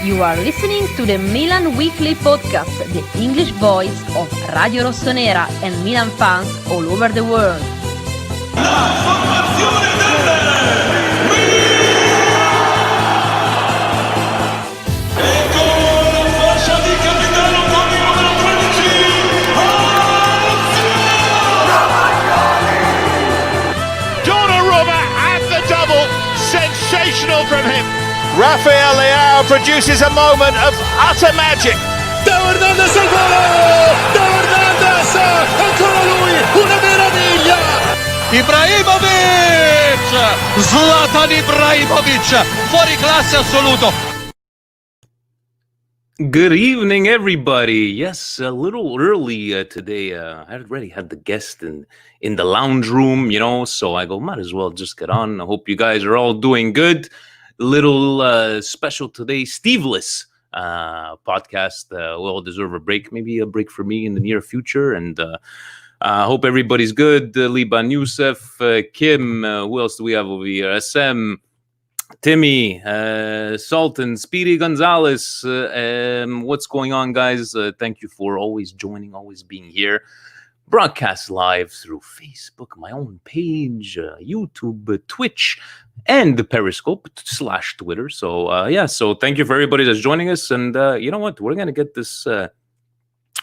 You are listening to the Milan Weekly Podcast, the English voice of Radio Rossonera and Milan fans all over the world. La formazione delle e con la fascia di capitano con il numero 13 Donnarumma and the double, sensational from him. Rafael Leao produces a moment of utter magic. Teo Hernandez al gol! Teo Hernandez! Ancora lui! Una meraviglia! Ibrahimovic! Zlatan Ibrahimovic! Fuori classe assoluto! Good evening, everybody. Yes, a little early today. I already had the guest in the lounge room, so I go, might as well just get on. I hope you guys are all doing good. Little special today, Steveless podcast. We all deserve a break, maybe a break for me in the near future. And I hope everybody's good. Liban Youssef, Kim, who else do we have over here? SM, Timmy, Sultan, Speedy Gonzalez. What's going on, guys? Thank you for always joining, always being here. Broadcast live through Facebook, my own page, YouTube, Twitch, and the Periscope / Twitter. So so thank you for everybody that's joining us. And you know what? We're gonna get this.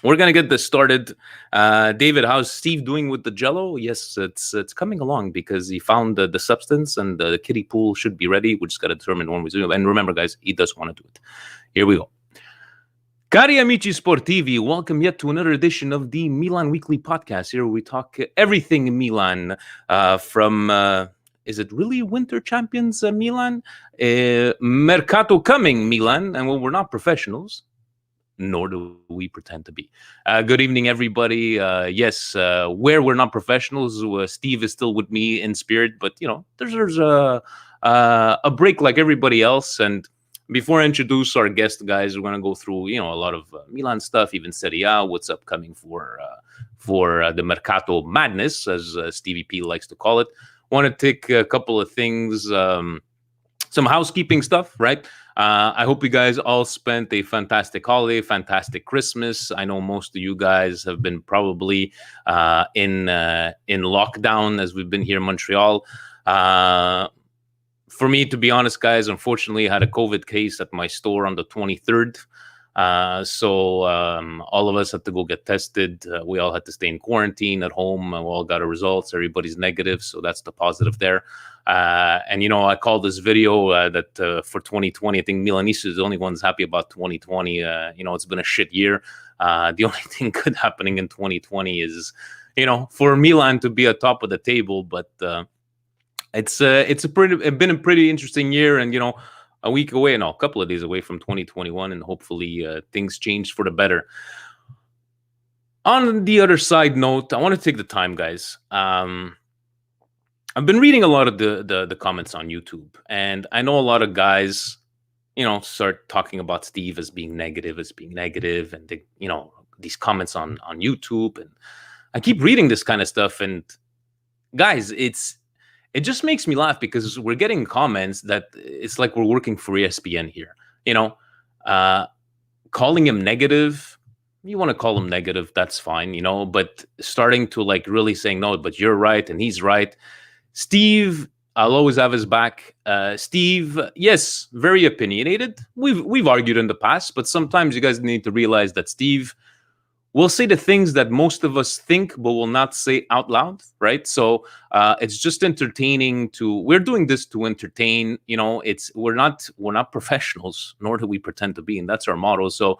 We're gonna get this started. David, how's Steve doing with the Jello? Yes, it's coming along because he found the substance, and the kiddie pool should be ready. We just gotta determine when we do it. And remember, guys, he does want to do it. Here we go. Cari amici sportivi, welcome yet to another edition of the Milan Weekly Podcast. Here we talk everything Milan, from, is it really winter champions Milan? Mercato coming Milan, and well, we're not professionals, nor do we pretend to be. Good evening, everybody. Yes, where we're not professionals, Steve is still with me in spirit, but, there's a break like everybody else, and before I introduce our guest, guys, we're going to go through, a lot of Milan stuff, even Serie A, what's upcoming for the Mercato madness, as Stevie P likes to call it. Want to take a couple of things, some housekeeping stuff, right? I hope you guys all spent a fantastic holiday, fantastic Christmas. I know most of you guys have been probably in lockdown as we've been here in Montreal. For me, to be honest, guys, unfortunately, I had a COVID case at my store on the 23rd. So all of us had to go get tested. We all had to stay in quarantine at home. We all got our results. Everybody's negative. So that's the positive there. And, I called this video that for 2020, I think Milanistas is the only ones happy about 2020. It's been a shit year. The only thing good happening in 2020 is, for Milan to be at top of the table. But it's been a pretty interesting year, and a week away, a couple of days away from 2021, and hopefully things change for the better. On the other side note, I want to take the time, guys. I've been reading a lot of the comments on YouTube, and I know a lot of guys, start talking about Steve as being negative, and these comments on YouTube, and I keep reading this kind of stuff, and guys, it just makes me laugh because we're getting comments that it's like we're working for ESPN here. Calling him negative, you want to call him negative, that's fine, but starting to really saying, no, but you're right and he's right. Steve, I'll always have his back. Steve, yes, very opinionated. We've argued in the past, but sometimes you guys need to realize that Steve will say the things that most of us think, but will not say out loud, right? So it's just entertaining we're doing this to entertain, we're not professionals, nor do we pretend to be, and that's our motto. So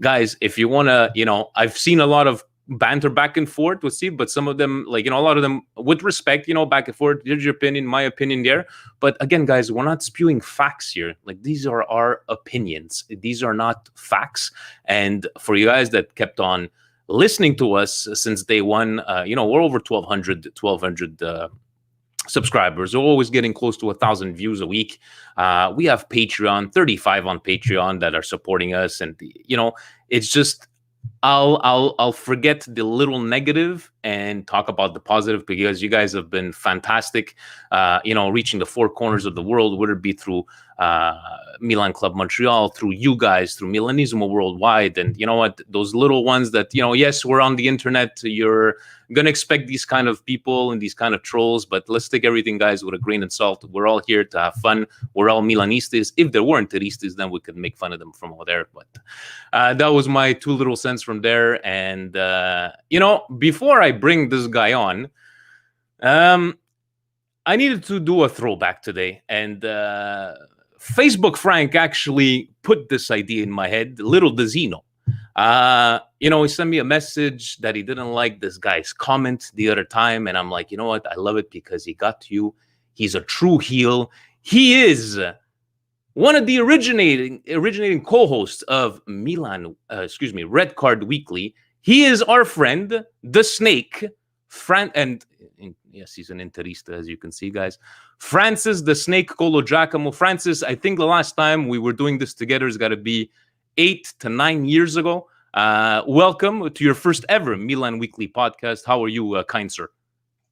guys, if you want to, I've seen a lot of banter back and forth with Steve, but some of them, a lot of them with respect, back and forth, here's your opinion, my opinion there. But again, guys, we're not spewing facts here. These are our opinions. These are not facts. And for you guys that kept on listening to us since day one, we're over 1,200 subscribers. We're always getting close to 1,000 views a week. We have Patreon, 35 on Patreon that are supporting us. And, it's just, I'll forget the little negative and talk about the positive, because you guys have been fantastic. Reaching the four corners of the world, whether it be through Milan Club Montreal, through you guys, through Milanismo worldwide, and you know what, those little ones that yes, we're on the internet. You're gonna expect these kind of people and these kind of trolls, but let's take everything, guys, with a grain of salt. We're all here to have fun. We're all Milanistas. If there weren't Interistas, then we could make fun of them from over there. But that was my 2 little cents from there. And before I bring this guy on, I needed to do a throwback today, and Facebook Frank actually put this idea in my head. Little does he know. He sent me a message that he didn't like this guy's comment the other time, and I'm like, you know what? I love it because he got to you. He's a true heel. He is one of the originating co-hosts of Red Card Weekly. He is our friend, the Snake, and yes, he's an Interista, as you can see, guys. Francis the Snake Colo Giacomo. Francis, I think the last time we were doing this together has got to be 8 to 9 years ago. Welcome to your first ever Milan Weekly podcast. How are you, kind sir?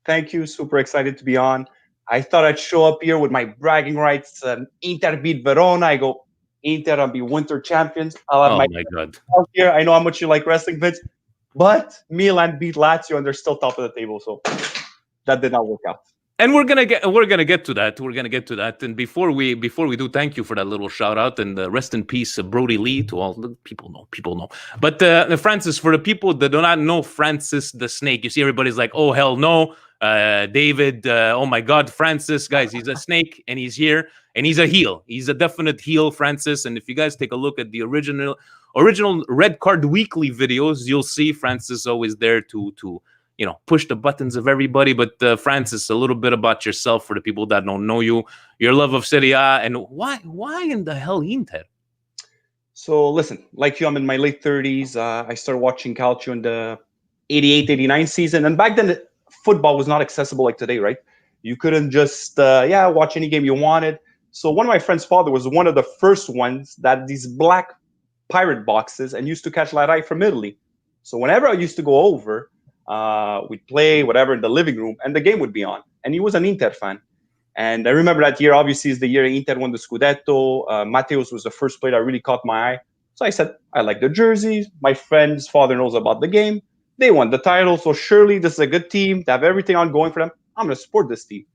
Thank you. Super excited to be on. I thought I'd show up here with my bragging rights. Inter beat Verona. I go, Inter, I'll be winter champions. I'll have my God. Here. I know how much you like wrestling, Vince. But Milan beat Lazio, and they're still top of the table. So that did not work out. And we're gonna get to that. We're gonna get to that. And before we do, thank you for that little shout out, and rest in peace, Brody Lee. To all the people know. But Francis, for the people that do not know Francis the Snake, you see everybody's like, oh hell no, David, oh my God, Francis, guys, he's a snake, and he's here, and he's a heel. He's a definite heel, Francis. And if you guys take a look at the original Red Card Weekly videos, you'll see Francis always there to push the buttons of everybody. But Francis, a little bit about yourself for the people that don't know you, your love of Serie A, and why in the hell Inter? So listen, like you, I'm in my late 30s. I started watching Calcio in the 88-89 season. And back then, football was not accessible like today, right? You couldn't just, watch any game you wanted. So one of my friend's father was one of the first ones that had these black pirate boxes and used to catch La Rai from Italy. So whenever I used to go over, we'd play whatever in the living room, and the game would be on. And he was an Inter fan. And I remember that year, obviously, is the year Inter won the Scudetto. Matteus was the first player that really caught my eye. So I said, I like the jerseys. My friend's father knows about the game. They won the title. So surely this is a good team. They have everything on going for them. I'm going to support this team.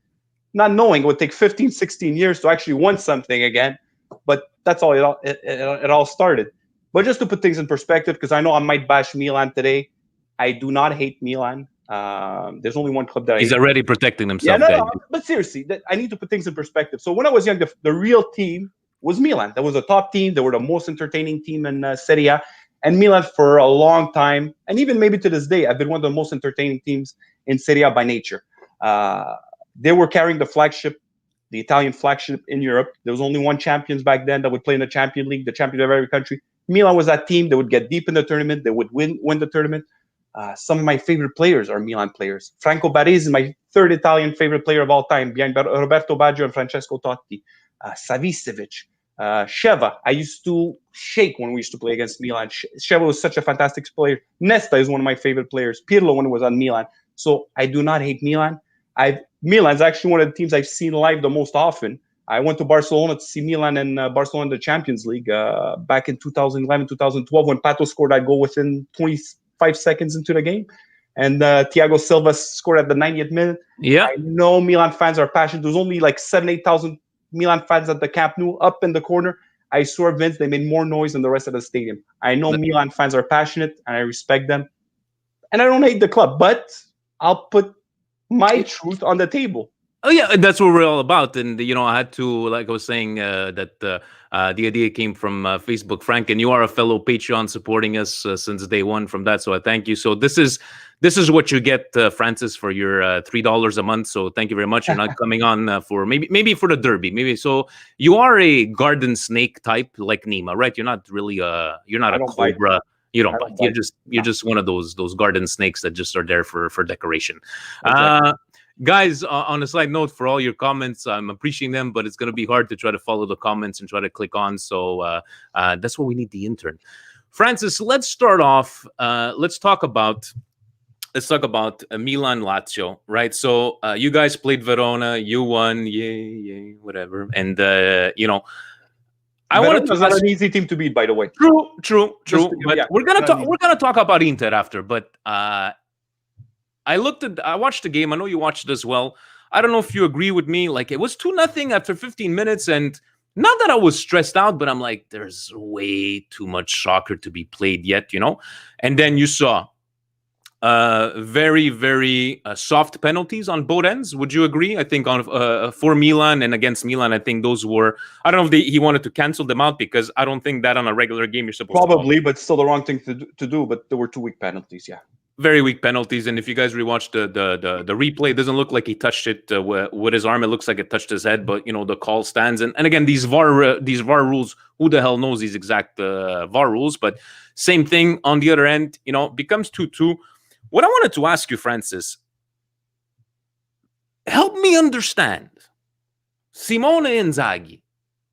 Not knowing it would take 15, 16 years to actually win something again. But that's all it all started. But just to put things in perspective, because I know I might bash Milan today, I do not hate Milan. There's only one club that he's already protecting himself. Yeah, no, but seriously, I need to put things in perspective. So when I was young, the real team was Milan. That was a top team. They were the most entertaining team in Serie A. And Milan for a long time, and even maybe to this day, have been one of the most entertaining teams in Serie A by nature. They were carrying the flagship, the Italian flagship in Europe. There was only one champions back then that would play in the Champions League, the champion of every country. Milan was that team that would get deep in the tournament. They would win the tournament. Some of my favorite players are Milan players. Franco Baresi is my third Italian favorite player of all time, behind Roberto Baggio and Francesco Totti. Savicevic, Sheva. I used to shake when we used to play against Milan. Sheva was such a fantastic player. Nesta is one of my favorite players. Pirlo when he was on Milan. So I do not hate Milan. Milan's actually one of the teams I've seen live the most often. I went to Barcelona to see Milan and Barcelona in the Champions League back in 2011, 2012 when Pato scored that goal within 25 seconds into the game. And Thiago Silva scored at the 90th minute. Yeah. I know Milan fans are passionate. There's only like 8,000 Milan fans at the Camp Nou up in the corner. I swear, Vince, they made more noise than the rest of the stadium. I know Milan fans are passionate, and I respect them. And I don't hate the club, but I'll put my truth on the table. Oh, yeah, that's what we're all about. And, I had to, like I was saying, that the idea came from Facebook, Frank, and you are a fellow Patreon supporting us since day one from that. So I thank you. So this is what you get, Francis, for your $3 a month. So thank you very much. You're not coming on for maybe for the derby. Maybe so you are a garden snake type like Nima, right? You're not really you're not a cobra. Bite. You don't bite. You're just one of those garden snakes that just are there for decoration. Exactly. Guys, on a side note, for all your comments, I'm appreciating them, but it's going to be hard to try to follow the comments and try to click on. So that's why we need the intern. Francis, let's start off. Let's talk about Milan Lazio, right? So you guys played Verona, you won, yay, whatever. And I wanted to Verona's not ask. an easy team to beat, by the way. True. But Yeah, we're gonna not talk. easy. We're gonna talk about Inter after. But I watched the game. I know you watched it as well. I don't know if you agree with me. Like, it was 2-0 after 15 minutes, and not that I was stressed out, but I'm like, there's way too much soccer to be played yet, And then you saw very, very soft penalties on both ends. Would you agree? I think on for Milan and against Milan, I think those were. I don't know if he wanted to cancel them out, because I don't think that on a regular game you're supposed to. Probably, but still the wrong thing to do. But there were 2 weak penalties. Yeah. Very weak penalties, and if you guys rewatch the replay, it doesn't look like he touched it with his arm. It looks like it touched his head, but the call stands. And again, these VAR rules, who the hell knows these exact VAR rules? But same thing on the other end, becomes 2-2. What I wanted to ask you, Francis, help me understand Simone Inzaghi.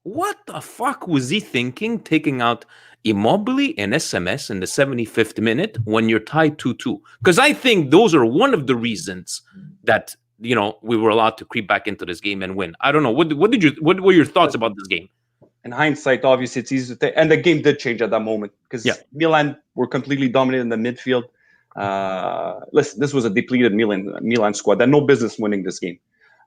What the fuck was he thinking, taking out Immobile and SMS in the 75th minute when you're tied 2-2? Because I think those are one of the reasons that we were allowed to creep back into this game and win. I don't know. What were your thoughts about this game? In hindsight, obviously, it's easy to take, and the game did change at that moment because Milan were completely dominant in the midfield. Listen, this was a depleted Milan squad that had no business winning this game.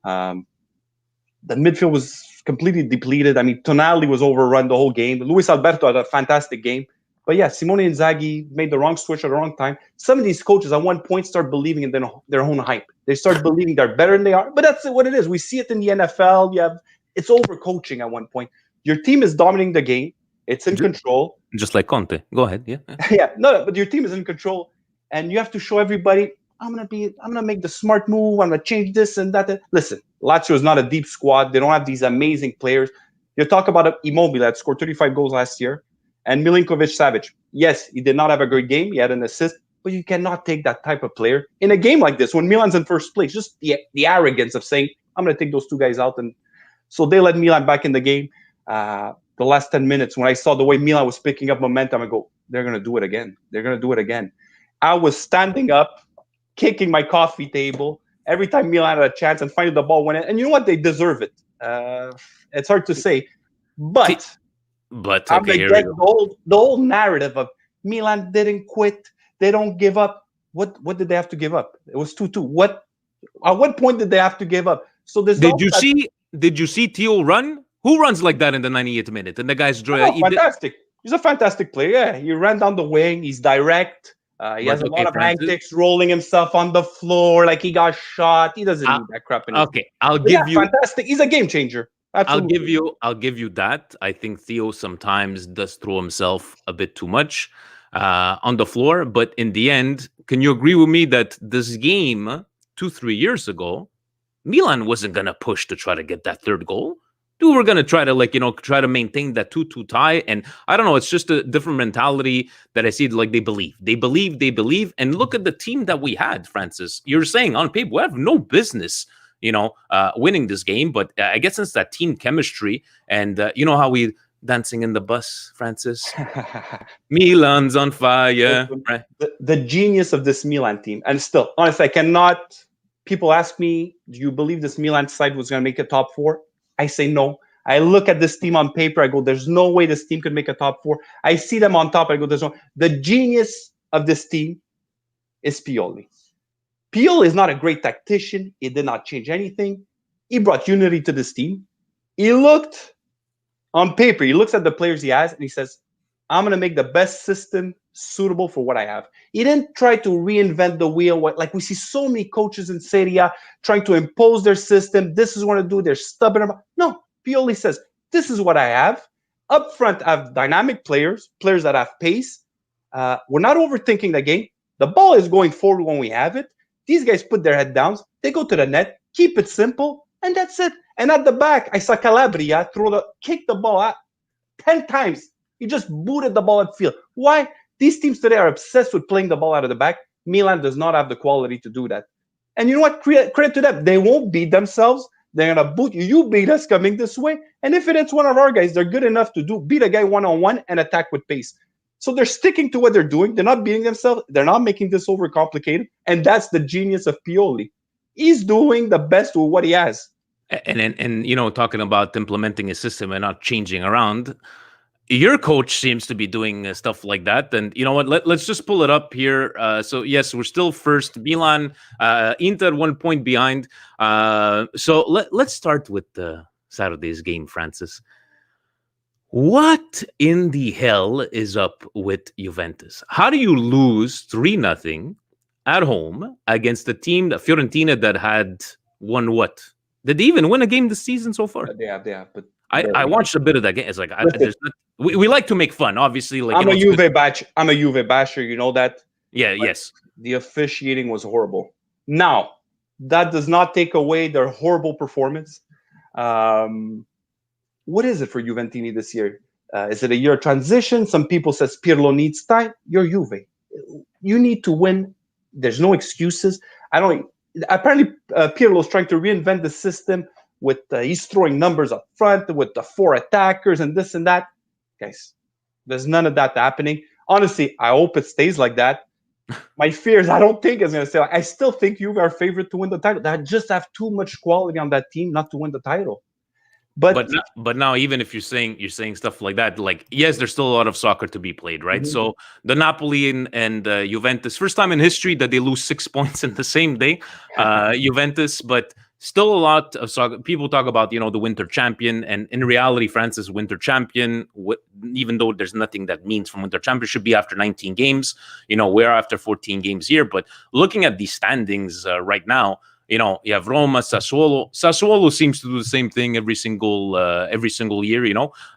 The midfield was completely depleted. I mean, Tonali was overrun the whole game. Luis Alberto had a fantastic game. But yeah, Simone Inzaghi made the wrong switch at the wrong time. Some of these coaches at one point start believing in their own hype. They start believing they're better than they are. But that's what it is. We see it in the NFL. It's overcoaching at one point. Your team is dominating the game. It's in control. Just like Conte. Go ahead. Yeah. Yeah. No, but your team is in control. And you have to show everybody, I'm gonna make the smart move. I'm gonna change this and that. Listen, Lazio is not a deep squad. They don't have these amazing players. You talk about Immobile that scored 35 goals last year, and Milinkovic-Savic. Yes, he did not have a great game. He had an assist, but you cannot take that type of player in a game like this when Milan's in first place. Just the arrogance of saying, I'm gonna take those 2 guys out, and so they let Milan back in the game. The last 10 minutes, when I saw the way Milan was picking up momentum, I go, they're gonna do it again. They're gonna do it again. I was standing up, kicking my coffee table every time Milan had a chance, and finally the ball went in. And you know what? They deserve it. It's hard to say, but okay, I'm gonna get the whole narrative of Milan didn't quit. They don't give up. What did they have to give up? It was 2-2. At what point did they have to give up? So there's Did you see Theo run? Who runs like that in the 98th minute? And the guy's fantastic. He's a fantastic player. Yeah, he ran down the wing. He's direct. He has a lot of antics, rolling himself on the floor like he got shot. He doesn't need that crap in his game. I'll give you fantastic. He's a game changer. Absolutely. I'll give you that. I think Theo sometimes does throw himself a bit too much on the floor, but in the end, can you agree with me that this game 2-3 years ago, Milan wasn't gonna push to try to get that third goal? We were gonna try to maintain that 2-2 tie, and I don't know. It's just a different mentality that I see. Like they believe, and look at the team that we had, Francis. You're saying on paper we have no business, winning this game, but I guess it's that team chemistry, and you know how we dancing in the bus, Francis. Milan's on fire. Right? The genius of this Milan team, and still, honestly, I cannot. People ask me, do you believe this Milan side was going to make a top 4? I say no. I look at this team on paper. I go, there's no way this team could make a top 4. I see them on top. I go, there's no. The genius of this team is Pioli. Pioli is not a great tactician. He did not change anything. He brought unity to this team. He looked on paper. He looks at the players he has, and he says, I'm going to make the best system suitable for what I have. He didn't try to reinvent the wheel. Like we see so many coaches in Serie A trying to impose their system. This is what I do. They're stubborn about. No, Pioli says, this is what I have. Up front, I have dynamic players that have pace. We're not overthinking the game. The ball is going forward when we have it. These guys put their head down. They go to the net, keep it simple, and that's it. And at the back, I saw Calabria kick the ball out 10 times. He just booted the ball at field. Why? These teams today are obsessed with playing the ball out of the back. Milan does not have the quality to do that. And you know what? Credit to them. They won't beat themselves. They're going to boot you. You beat us coming this way. And if it's one of our guys, they're good enough to beat a guy one-on-one and attack with pace. So they're sticking to what they're doing. They're not beating themselves. They're not making this overcomplicated. And that's the genius of Pioli. He's doing the best with what he has. And talking about implementing a system and not changing around, your coach seems to be doing stuff like that. And you know what? Let's just pull it up here. So yes, we're still first. Milan, Inter 1 point behind. So let's start with Saturday's game, Francis. What in the hell is up with Juventus? How do you lose 3-0 at home against a team, that Fiorentina, that had won what? Did they even win a game this season so far? They have. But I watched a bit of that game. It's like we like to make fun, obviously. Like I'm a Juve basher. You know that. Yeah. But yes. The officiating was horrible. Now, that does not take away their horrible performance. What is it for Juventini this year? Is it a year of transition? Some people say Pirlo needs time. You're Juve. You need to win. There's no excuses. Apparently, Pirlo's trying to reinvent the system with he's throwing numbers up front with the 4 attackers and this and that. Guys, there's none of that happening. Honestly, I hope it stays like that. My fear is I don't think it's going to stay. I still think Juve are favored to win the title. They just have too much quality on that team not to win the title. But now, even if you're saying stuff like that, like, yes, there's still a lot of soccer to be played, right? Mm-hmm. So the Napoli and Juventus, first time in history that they lose 6 points in the same day. Juventus, but still a lot of soccer. People talk about the winter champion, and in reality, France's winter champion, even though there's nothing that means from winter champion, should be after 19 games. We're after 14 games here, but looking at these standings right now. You have Roma, Sassuolo. Sassuolo seems to do the same thing every single year.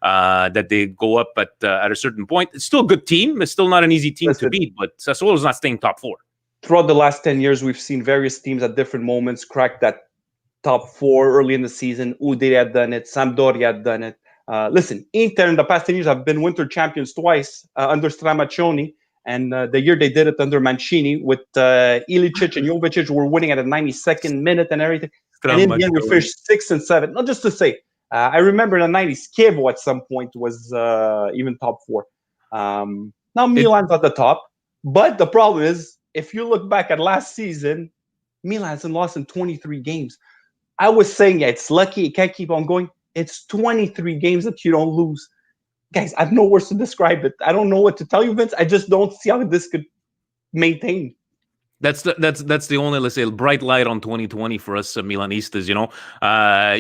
That they go up at a certain point. It's still a good team. It's still not an easy team to beat, but Sassuolo is not staying top 4. Throughout the last 10 years, we've seen various teams at different moments crack that top 4 early in the season. Udine had done it. Sampdoria had done it. Listen, Inter in the past 10 years have been winter champions twice under Stramaccioni. And the year they did it under Mancini with Ilicic and Jovicic were winning at the 92nd minute and everything. And in the end, we finished 6 and 7. Not just to say, I remember in the 90s, Chievo at some point was even top 4. Now Milan's at the top. But the problem is, if you look back at last season, Milan hasn't lost in 23 games. I was saying, yeah, it's lucky. It can't keep on going. It's 23 games that you don't lose. Guys, I have no words to describe it. I don't know what to tell you, Vince. I just don't see how this could maintain. That's the only, let's say, bright light on 2020 for us Milanistas.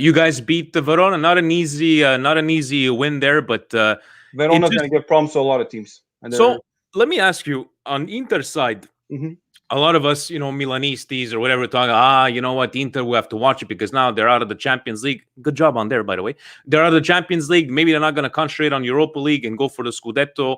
You guys beat the Verona, not an easy win there, but Verona's going to give problems to a lot of teams. So let me ask you, on Inter side, mm-hmm. A lot of us, Milanistas or whatever, talking, you know what, Inter, we have to watch it because now they're out of the Champions League. Good job on there, by the way. They're out of the Champions League. Maybe they're not going to concentrate on Europa League and go for the Scudetto.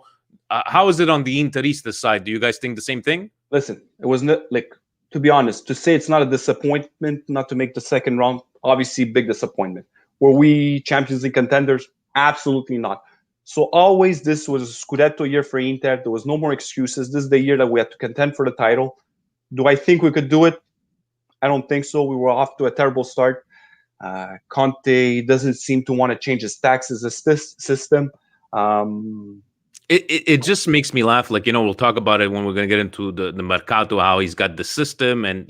How is it on the Interista side? Do you guys think the same thing? Listen, it was not, to be honest, to say it's not a disappointment not to make the second round, obviously big disappointment. Were we Champions League contenders? Absolutely not. So always this was a Scudetto year for Inter. There was no more excuses. This is the year that we had to contend for the title. Do I think we could do it? I don't think so. We were off to a terrible start. Conte doesn't seem to want to change his taxes system. It just makes me laugh. We'll talk about it when we're going to get into the Mercato, how he's got the system, and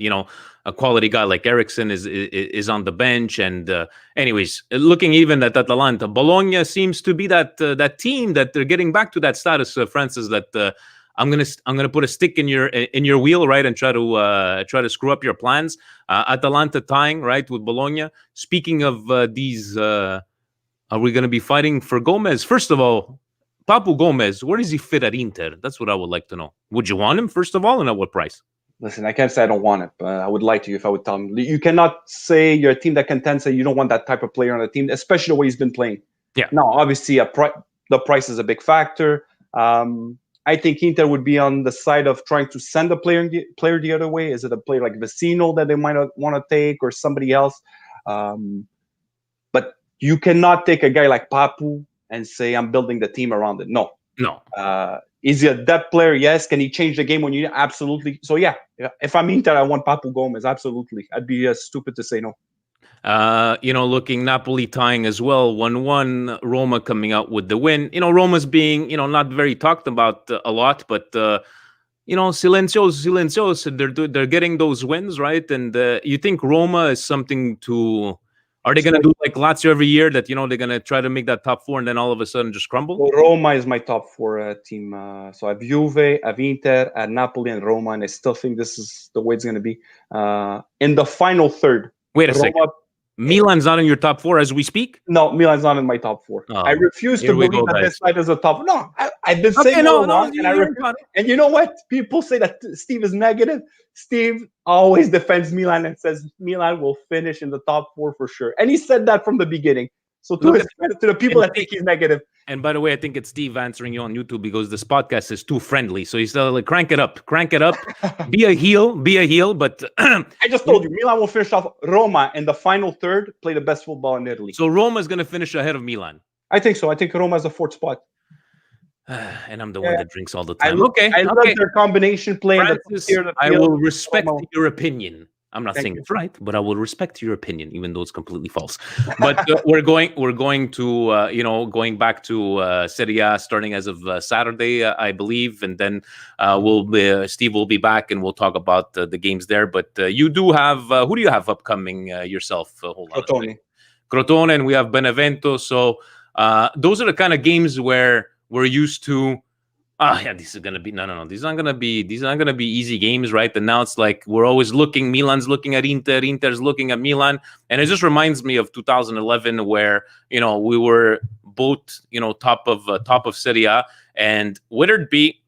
a quality guy like Eriksen is on the bench. And anyways, looking even at Atalanta, Bologna seems to be that team that they're getting back to that status, Francis, that I'm gonna put a stick in your wheel, right, and try to screw up your plans. Atalanta tying, right, with Bologna. Speaking of these, are we going to be fighting for Gomez? First of all, Papu Gomez, where does he fit at Inter? That's what I would like to know. Would you want him, first of all, and at what price? Listen, I can't say I don't want it, but I would lie to you if I would tell him. You cannot say you're a team that contends that you don't want that type of player on the team, especially the way he's been playing. Yeah. Now, obviously, the price is a big factor. I think Inter would be on the side of trying to send a player the other way. Is it a player like Vecino that they might want to take, or somebody else? But you cannot take a guy like Papu and say, I'm building the team around it. No. Is he a depth player? Yes. Can he change the game when you need? Absolutely. So, yeah, if I'm Inter, I want Papu Gomez. Absolutely. I'd be stupid to say no. Looking Napoli tying as well, 1-1. Roma coming out with the win. Roma's being, not very talked about a lot, but silencios. They're getting those wins, right? And you think Roma is something to? Are they going to do like Lazio every year that they're going to try to make that top 4 and then all of a sudden just crumble? Well, Roma is my top 4 team. So I have Juve, I have Inter, I have Napoli, and Roma, and I still think this is the way it's going to be. In the final third. Wait a second. Milan's not in your top 4 as we speak? No, Milan's not in my top 4. I refuse to believe that this side is a top. No, I've been saying all along, and you know what? People say that Steve is negative. Steve always defends Milan and says Milan will finish in the top 4 for sure. And he said that from the beginning. So to the people that think he's negative. And by the way, I think it's Steve answering you on YouTube because this podcast is too friendly. So he's still like, crank it up. Be a heel. But I just told you, Milan will finish off Roma in the final third, play the best football in Italy. So Roma is going to finish ahead of Milan. I think so. I think Roma is the 4th spot. And I'm the one that drinks all the time. I love their combination play. Francis, I will respect your opinion. I'm not saying it's right, but I will respect your opinion, even though it's completely false. But we're going to, going back to Serie A starting as of Saturday, I believe, and then Steve will be back and we'll talk about the games there. But you do have who do you have upcoming yourself? Hold on, Crotone, and we have Benevento. So those are the kind of games where we're used to. These are gonna be no. These aren't gonna be easy games, right? And now it's like we're always looking. Milan's looking at Inter, Inter's looking at Milan, and it just reminds me of 2011, where we were both top of Serie A, and would it be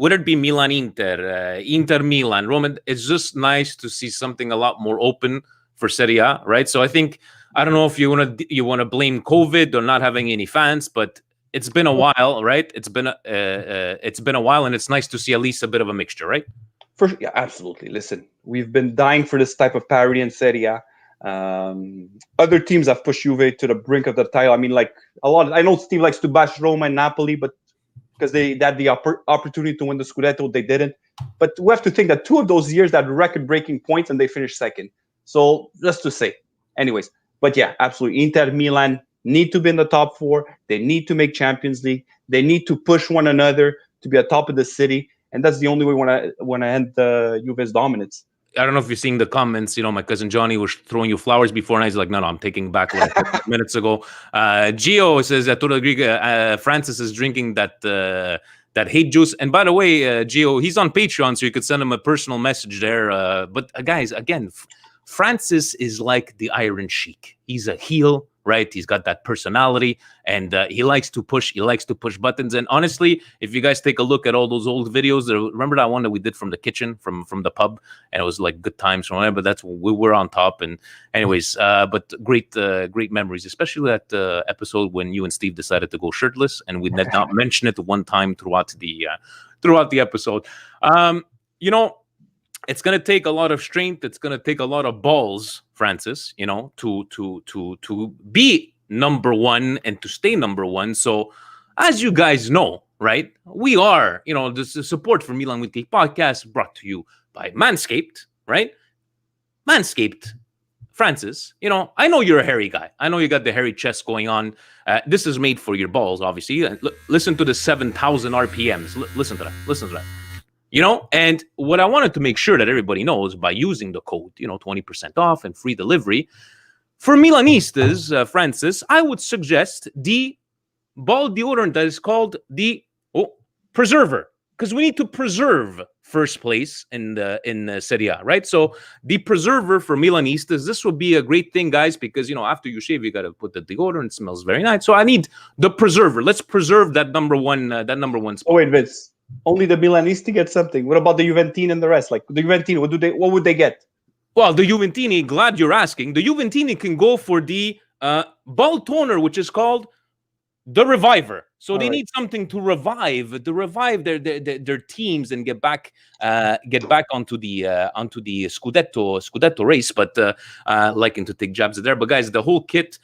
Milan Inter, Inter Milan, Roman? It's just nice to see something a lot more open for Serie A, right? So I don't know if you want to blame COVID or not having any fans, but it's been a while, right? It's been a while, and it's nice to see at least a bit of a mixture, right? Yeah, absolutely. Listen, we've been dying for this type of parity in Serie A. Other teams have pushed Juve to the brink of the title. I mean, like a lot. I know Steve likes to bash Roma and Napoli, but because they had the opportunity to win the Scudetto, they didn't. But we have to think that 2 of those years that record-breaking points, and they finished second. So just to say, anyways. But yeah, absolutely. Inter, Milan need to be in the top 4. They need to make Champions League. They need to push one another to be at top of the city, and that's the only way when I end Juve's dominance. I don't know if you're seeing the comments. My cousin Johnny was throwing you flowers before, and he's like, no, I'm taking back like a couple minutes ago. Gio says, I totally agree. Francis is drinking that hate juice. And by the way, Gio, he's on Patreon, so you could send him a personal message there. But guys, again, Francis is like the Iron Sheik. He's a heel, right? He's got that personality, and he likes to push buttons. And honestly, if you guys take a look at all those old videos, remember that one that we did from the kitchen, from the pub, and it was like good times from there. But that's when we were on top. And anyways, but great memories, especially that episode when you and Steve decided to go shirtless, and we did not mention it one time throughout the episode. It's going to take a lot of strength. It's going to take a lot of balls, Francis, to be number 1 and to stay number 1. So as you guys know, right, we are, the support for Milan Weekly Podcast brought to you by Manscaped, right? Manscaped, Francis, I know you're a hairy guy. I know you got the hairy chest going on. This is made for your balls, obviously. Listen to the 7,000 RPMs. Listen to that. And what I wanted to make sure that everybody knows by using the code, 20% off and free delivery for Milanistas, Francis, I would suggest the ball deodorant that is called the Preserver, because we need to preserve first place in Serie A, right? So the Preserver for Milanistas, this would be a great thing, guys, because after you shave, you got to put the deodorant. It smells very nice. So I need the Preserver. Let's preserve that number one spot. Oh wait, Vince. Only the Milanisti get something. What about the Juventini and the rest? Like the Juventini, what would they get? Well, the Juventini, glad you're asking. The Juventini can go for the ball toner, which is called the Reviver. So they need something to revive their teams and get back onto the Scudetto race. But liking to take jabs there. But guys, the whole kit,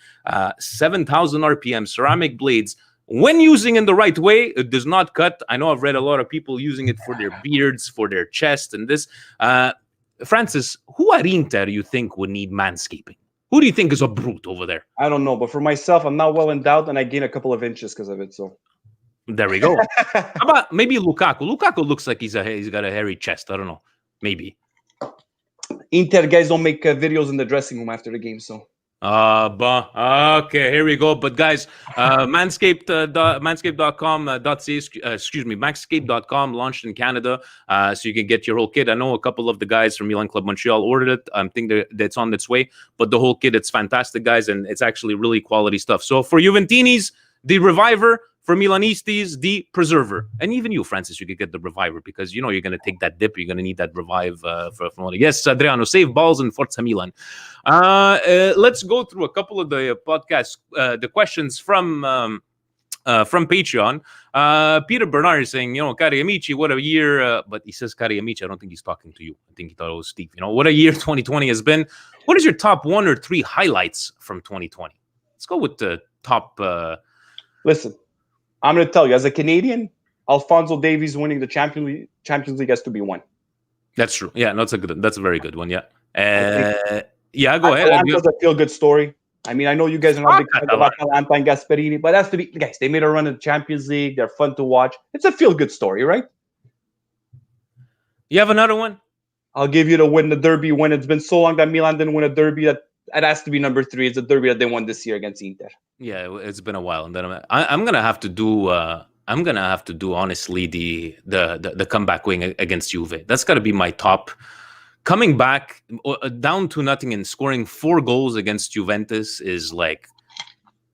7,000 RPM, ceramic blades. When using in the right way, it does not cut. I know I've read a lot of people using it for their beards, for their chest, and this. Francis, who at Inter you think would need manscaping? Who do you think is a brute over there? I don't know, but for myself, I'm not well endowed, and I gain a couple of inches because of it. So there we go. How about maybe Lukaku? Lukaku looks like he's got a hairy chest. I don't know. Maybe. Inter guys don't make videos in the dressing room after the game, so. Okay, here we go. But guys, manscaped.com, manscaped.com launched in Canada, so you can get your whole kit. I know a couple of the guys from Milan Club Montreal ordered it. I think that's on its way. But the whole kit, it's fantastic, guys, and it's actually really quality stuff. So for Juventinis, the Reviver. For Milanistas, the Preserver. And even you, Francis, you could get the Reviver because, you're going to take that dip. You're going to need that revive from Yes, Adriano, save balls and Forza Milan. Let's go through a couple of the podcasts, the questions from Patreon. Peter Bernard is saying, cari amici, what a year. But he says cari amici. I don't think he's talking to you. I think he thought it was Steve. What a year 2020 has been. What is your top 1 or 3 highlights from 2020? Let's go with the top. Listen. I'm going to tell you, as a Canadian, Alphonso Davies winning the Champions League has to be one. That's true. Yeah, no, that's a very good one. Yeah. Yeah, go ahead. Atalanta's a feel-good story. I mean, I know you guys are not big fans of Atalanta and Gasperini, but it has to be, guys, they made a run in the Champions League. They're fun to watch. It's a feel-good story, right? You have another one? I'll give you the win, the Derby win. It's been so long that Milan didn't win a Derby that it has to be number 3. It's a Derby that they won this year against Inter. Yeah, it's been a while, and then I'm gonna have to do. I'm gonna have to do honestly the comeback win against Juve. That's got to be my top. Coming back down to nothing and scoring 4 goals against Juventus is like,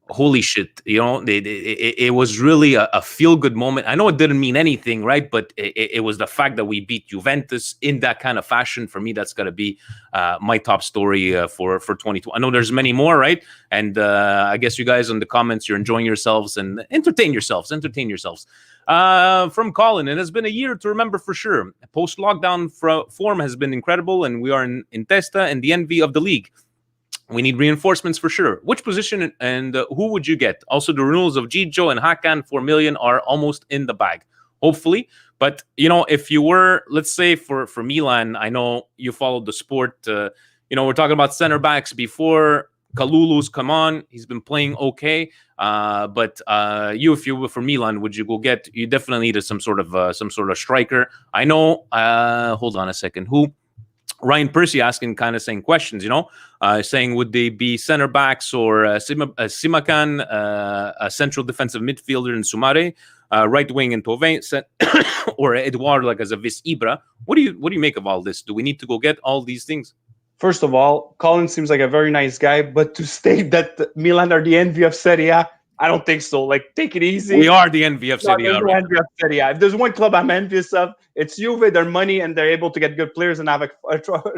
holy shit! It was really a feel good moment. I know it didn't mean anything, right? But it was the fact that we beat Juventus in that kind of fashion. For me, that's got to be my top story for 2020. I know there's many more, right? And I guess you guys in the comments, you're enjoying yourselves and entertain yourselves. From Colin, it has been a year to remember for sure. Post lockdown form has been incredible, and we are in Testa and the envy of the league. We need reinforcements for sure. Which position and who would you get? Also, the renewals of Gigio and Hakan, 4 million, are almost in the bag, hopefully. But, if you were, let's say for Milan, I know you followed the sport. We're talking about center backs before. Kalulu's come on. He's been playing okay. But if you were for Milan, would you go get? You definitely needed some sort of striker. I know. Hold on a second. Who? Ryan Percy asking kind of same questions, saying would they be center backs or Simakan, a central defensive midfielder in Sumare, right wing in Tovin, or Eduardo like as a Vis Ibra. What do you make of all this? Do we need to go get all these things? First of all, Colin seems like a very nice guy, but to state that Milan are the envy of Serie A, I don't think so. Like, take it easy. We are the envy of Serie A. If there's one club I'm envious of, it's Juve. Their money, and they're able to get good players and have a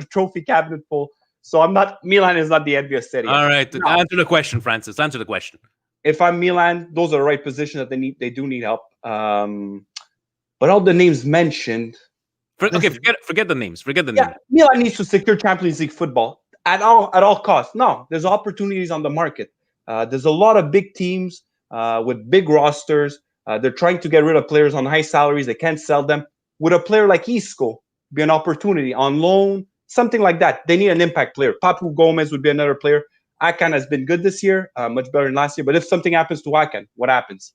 trophy cabinet full. So Milan is not the envy of Serie A. All right. No. Answer the question, Francis. Answer the question. If I'm Milan, those are the right positions that they do need help. But all the names mentioned. Forget the names. Forget the names. Milan needs to secure Champions League football at all costs. No, there's opportunities on the market. There's a lot of big teams with big rosters. They're trying to get rid of players on high salaries. They can't sell them. Would a player like Isco be an opportunity on loan? Something like that. They need an impact player. Papu Gomez would be another player. Hakan has been good this year, much better than last year. But if something happens to Hakan, what happens?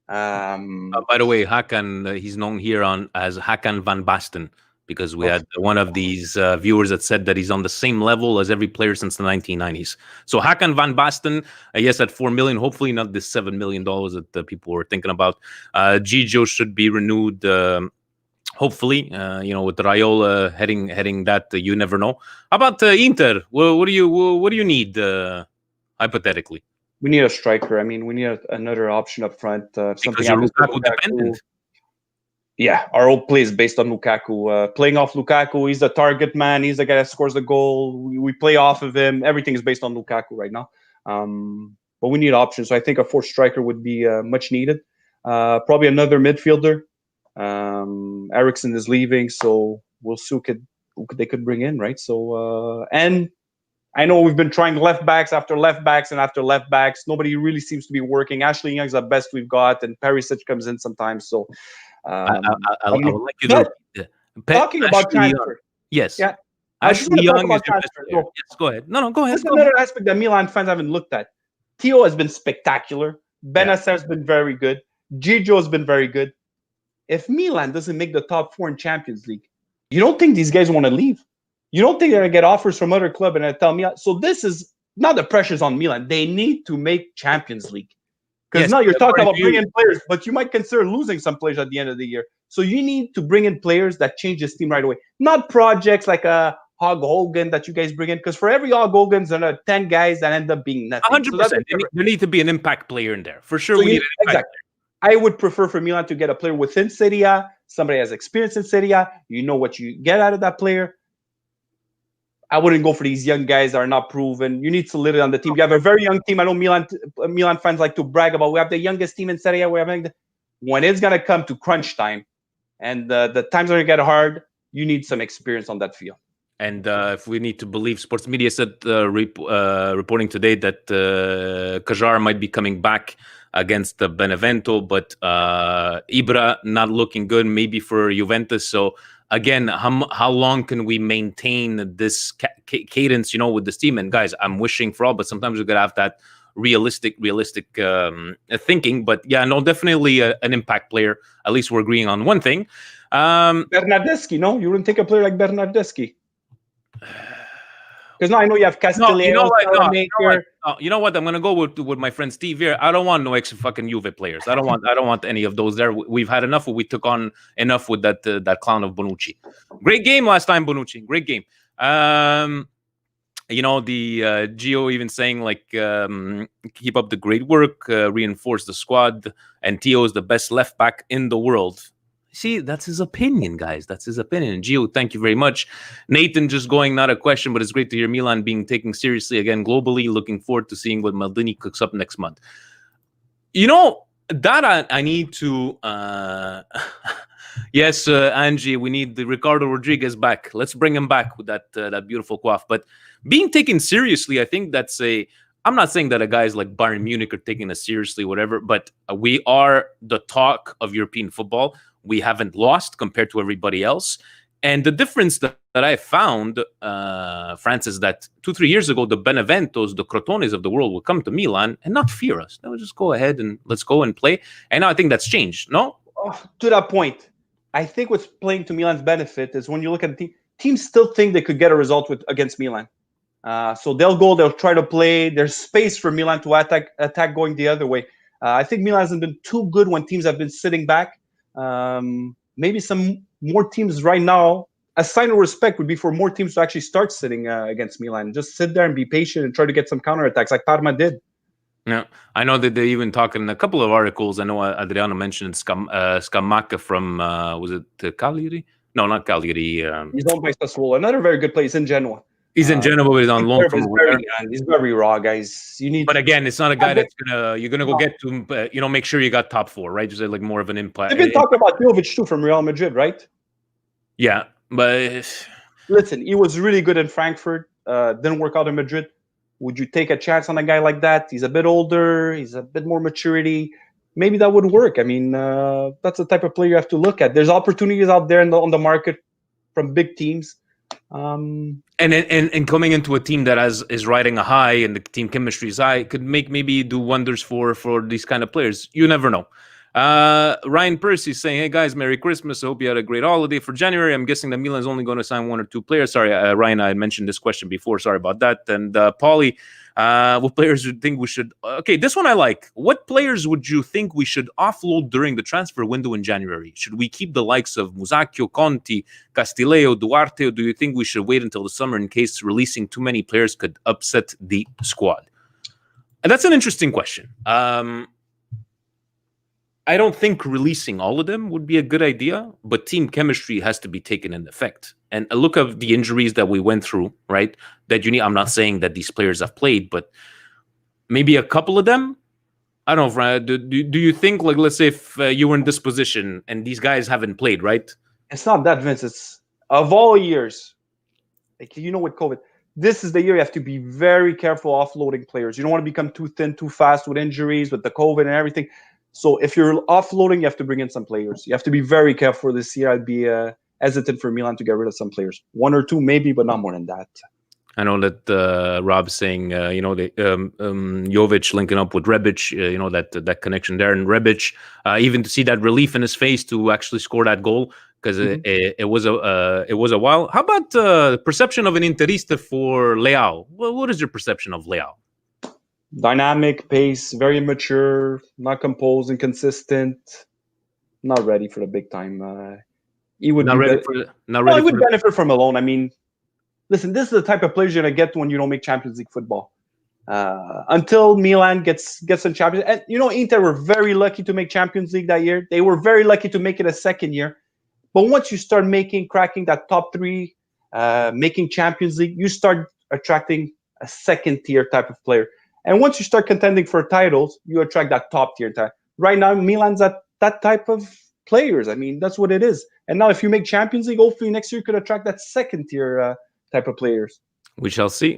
By the way, Hakan, he's known here as Hakan van Basten, because we had one of these viewers that said that he's on the same level as every player since the 1990s. So Hakan van Basten, yes, at 4 million, hopefully not this $7 million that people were thinking about. Gigio should be renewed, hopefully. With Raiola heading that, you never know. How about Inter? What do you need hypothetically? We need a striker. I mean, we need another option up front. Because you're Lukaku dependent. Yeah, our whole play is based on Lukaku. Playing off Lukaku, he's the target man. He's the guy that scores the goal. We play off of him. Everything is based on Lukaku right now. But we need options. So I think a fourth striker would be much needed. Probably another midfielder. Eriksson is leaving, so we'll see who they could bring in, right? So and I know we've been trying left backs after left backs and after left backs. Nobody really seems to be working. Ashley Young's the best we've got, and Perisic comes in sometimes. So I would like you to talking about transfer. Yes. Yeah. Ashley talk Young about is your best transfer. player. No, Yes, go ahead. No, go ahead. there's another aspect that Milan fans haven't looked at. Theo has been spectacular. Benacer has been very good. Gigio has been very good. If Milan doesn't make the top 4 in Champions League, you don't think these guys want to leave? You don't think they're going to get offers from other clubs and tell Milan? So this is not the pressure's on Milan. They need to make Champions League. Because now you're talking about bringing players, but you might consider losing some players at the end of the year. So you need to bring in players that change this team right away. Not projects like a Hog Hogan that you guys bring in. Because for every Hog Hogan, there are 10 guys that end up being nothing. 100%. There need to be an impact player in there. For sure, So we need an impact player. I would prefer for Milan to get a player within Serie A. Somebody has experience in Serie A. You know what you get out of that player. I wouldn't go for these young guys that are not proven. You need solidity on the team. You have a very young team. I know Milan fans like to brag about we have the youngest team in Serie A. When it's going to come to crunch time and the times are going to get hard, you need some experience on that field. And if we need to believe, sports media said reporting today that Kajar might be coming back against the Benevento, but Ibra not looking good, maybe for Juventus. So again, how long can we maintain this cadence, with this team? And guys, I'm wishing for all, but sometimes we gotta have that realistic thinking. But yeah, no, definitely an impact player. At least we're agreeing on one thing. Bernardeschi, no? You wouldn't take a player like Bernardeschi? Because now I know you have Castellano. You know what? I'm gonna go with my friend Steve here. I don't want no extra fucking Juve players. I don't want any of those there. We've had enough. We took on enough with that clown of Bonucci. Great game last time, Bonucci. Great game. The Gio even saying like keep up the great work, reinforce the squad, and Theo is the best left back in the world. See, that's his opinion, guys. That's his opinion. Gio, thank you very much. Nathan just going, not a question, but it's great to hear Milan being taken seriously again globally. Looking forward to seeing what Maldini cooks up next month. That I need to... Yes, Angie, we need the Ricardo Rodriguez back. Let's bring him back with that beautiful coif. But being taken seriously, I think that's I'm not saying that a guys like Bayern Munich are taking us seriously, whatever, but we are the talk of European football. We haven't lost compared to everybody else. And the difference that I found, Francis, that 2-3 years ago, the Beneventos, the Crotones of the world will come to Milan and not fear us. They will just go ahead and let's go and play. And now I think that's changed, no? To that point, I think what's playing to Milan's benefit is when you look at the team, teams still think they could get a result against Milan. So they'll try to play. There's space for Milan to attack going the other way. I think Milan hasn't been too good when teams have been sitting back. Maybe some more teams right now, a sign of respect would be for more teams to actually start sitting against Milan. Just sit there and be patient and try to get some counterattacks like Parma did. Yeah, I know that they even talk in a couple of articles. I know Adriano mentioned Scamacca from, was it Cagliari? No, not Cagliari. He's owned by Sassuolo. Another very good place in Genoa. He's in Genoa, but he's on loan from He's very raw, guys. But again, it's not a guy that's you're gonna go get to make sure you got top 4, right? Just like more of an impact. They've been talking about Jovic too from Real Madrid, right? Yeah, but listen, he was really good in Frankfurt. Didn't work out in Madrid. Would you take a chance on a guy like that? He's a bit older. He's a bit more maturity. Maybe that would work. I mean, that's the type of player you have to look at. There's opportunities out there on the market from big teams. And coming into a team that is riding a high and the team chemistry is high could maybe do wonders for these kind of players. You never know. Ryan Percy saying, "Hey guys, Merry Christmas. I hope you had a great holiday for January. I'm guessing that Milan's only going to sign 1 or 2 players." Sorry, Ryan, I had mentioned this question before. Sorry about that. And Paulie, what players do you think we should? Okay, this one I like. What players would you think we should offload during the transfer window in January? Should we keep the likes of Musacchio, Conti, Castillejo, Duarte, or do you think we should wait until the summer in case releasing too many players could upset the squad? And that's an interesting question. I don't think releasing all of them would be a good idea, but team chemistry has to be taken into effect. And a look at the injuries that we went through, right? That you need. I'm not saying that these players have played, but maybe a couple of them. I don't know. Do you think, like, let's say if you were in this position and these guys haven't played, right? It's not that, Vince. It's of all years, like with COVID, this is the year you have to be very careful offloading players. You don't want to become too thin, too fast with injuries, with the COVID and everything. So if you're offloading, you have to bring in some players. You have to be very careful this year. hesitant for Milan to get rid of some players. One or two maybe, but not more than that. I know that Rob's saying, the Jovic linking up with Rebic, that connection there, and Rebic, even to see that relief in his face to actually score that goal, because it was a while. How about perception of an Interista for Leao? What is your perception of Leao? Dynamic, pace, very mature, not composed, inconsistent, not ready for the big time. He would benefit from a loan. I mean, listen, this is the type of players you're going to get when you don't make Champions League football. Until Milan gets in Champions League. And, Inter were very lucky to make Champions League that year. They were very lucky to make it a second year. But once you start cracking that top three, making Champions League, you start attracting a second-tier type of player. And once you start contending for titles, you attract that top-tier type. Right now, Milan's at that type of players. I mean, that's what it is. And now if you make Champions League, hopefully next year you could attract that second-tier type of players. We shall see.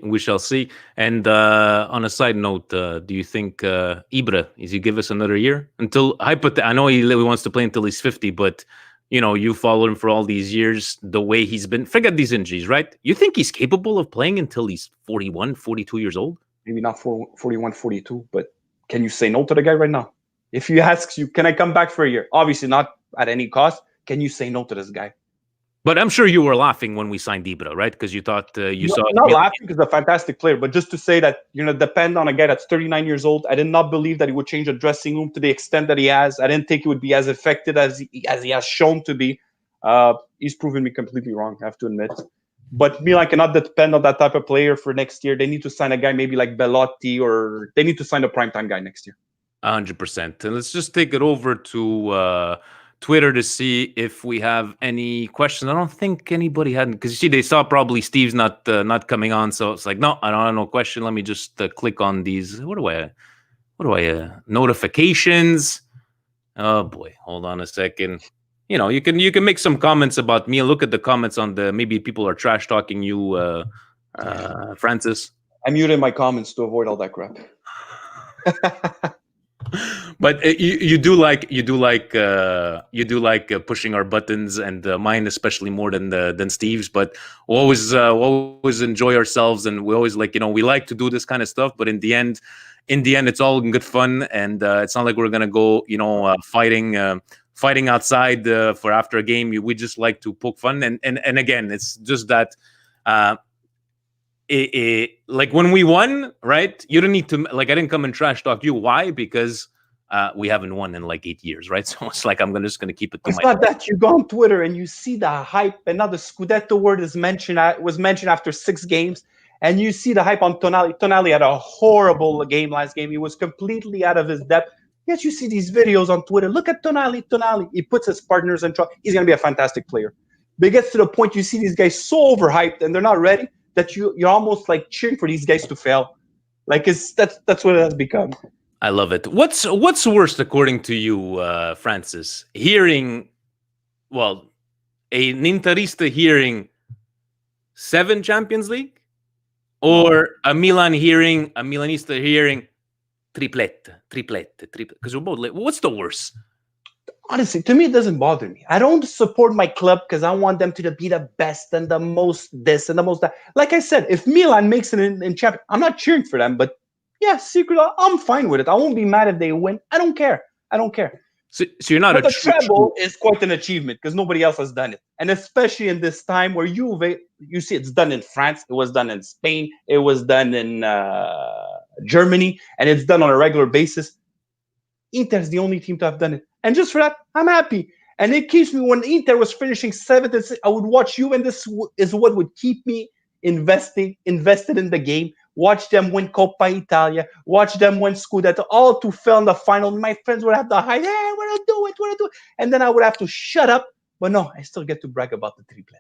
And on a side note, do you think Ibra, is he give us another year? I know he wants to play until he's 50, but you followed him for all these years, the way he's been. Forget these injuries, right? You think he's capable of playing until he's 41, 42 years old? Maybe not 41, 42, but can you say no to the guy right now? If he asks you, can I come back for a year? Obviously not at any cost. Can you say no to this guy? But I'm sure you were laughing when we signed Ibra, right? Because you thought saw... Not laughing because he's a fantastic player, but just to say that you're going to depend on a guy that's 39 years old. I did not believe that he would change a dressing room to the extent that he has. I didn't think he would be as effective as he has shown to be. He's proven me completely wrong, I have to admit. But Milan cannot depend on that type of player for next year. They need to sign a guy maybe like Belotti, or they need to sign a primetime guy next year. 100%. And let's just take it over to Twitter to see if we have any questions. I don't think anybody had, because you see, they saw probably Steve's not coming on, so it's like, no, I don't have no question. Let me just click on these. What do I notifications? Oh boy, hold on a second. You can make some comments about me. Look at the comments on maybe people are trash talking you, Francis. I muted my comments to avoid all that crap. But you do like pushing our buttons, and mine especially more than Steve's. But we always enjoy ourselves, and we always we like to do this kind of stuff. But in the end, it's all in good fun, and it's not like we're gonna go fighting outside for after a game. We just like to poke fun, and again, it's just that. Like when we won, right? You don't need to I didn't come and trash talk you. Why? Because we haven't won in 8 years, right? So it's like I'm just gonna keep it to myself. It's not that you go on Twitter and you see the hype, and now the Scudetto word was mentioned after 6 games, and you see the hype on Tonali. Tonali had a horrible game last game. He was completely out of his depth. Yet you see these videos on Twitter. Look at Tonali. He puts his partners in trouble. He's gonna be a fantastic player. But it gets to the point you see these guys so overhyped and they're not ready, that you're almost cheering for these guys to fail. That's what it has become. I love it. What's worst according to you, Francis? Hearing, an Interista hearing 7 Champions League, or a Milanista hearing triplette? Because we're both what's the worst? Honestly, to me, it doesn't bother me. I don't support my club because I want them to be the best and the most this and the most that. Like I said, if Milan makes it in Champions, I'm not cheering for them, but yeah, secretly, I'm fine with it. I won't be mad if they win. I don't care. So you're not but the treble is quite an achievement because nobody else has done it. And especially in this time where you see it's done in France, it was done in Spain, it was done in Germany, and it's done on a regular basis. Inter's the only team to have done it. And just for that, I'm happy. And it keeps me, when Inter was finishing 7th, I would watch you, and this is what would keep me invested in the game. Watch them win Coppa Italia. Watch them win Scudetto. All to fail in the final. My friends would have to hide. Hey, we're going to do it. And then I would have to shut up. But no, I still get to brag about the triplette.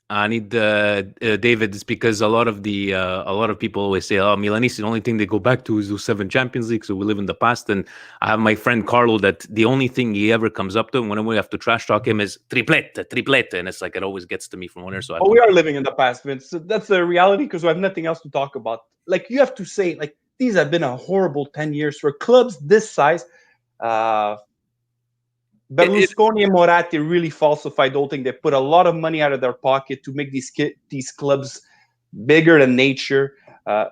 I need David. It's because a lot of people always say, "Oh, Milanistas, the only thing they go back to is the 7 Champions League." So we live in the past. And I have my friend Carlo that the only thing he ever comes up to whenever we have to trash talk him is triplette, and it's like it always gets to me from there. So we are living in the past, Vince. So that's the reality because we have nothing else to talk about. You have to say, these have been a horrible 10 years for clubs this size. Berlusconi and Moratti really falsified the whole thing. They put a lot of money out of their pocket to make these clubs bigger than nature.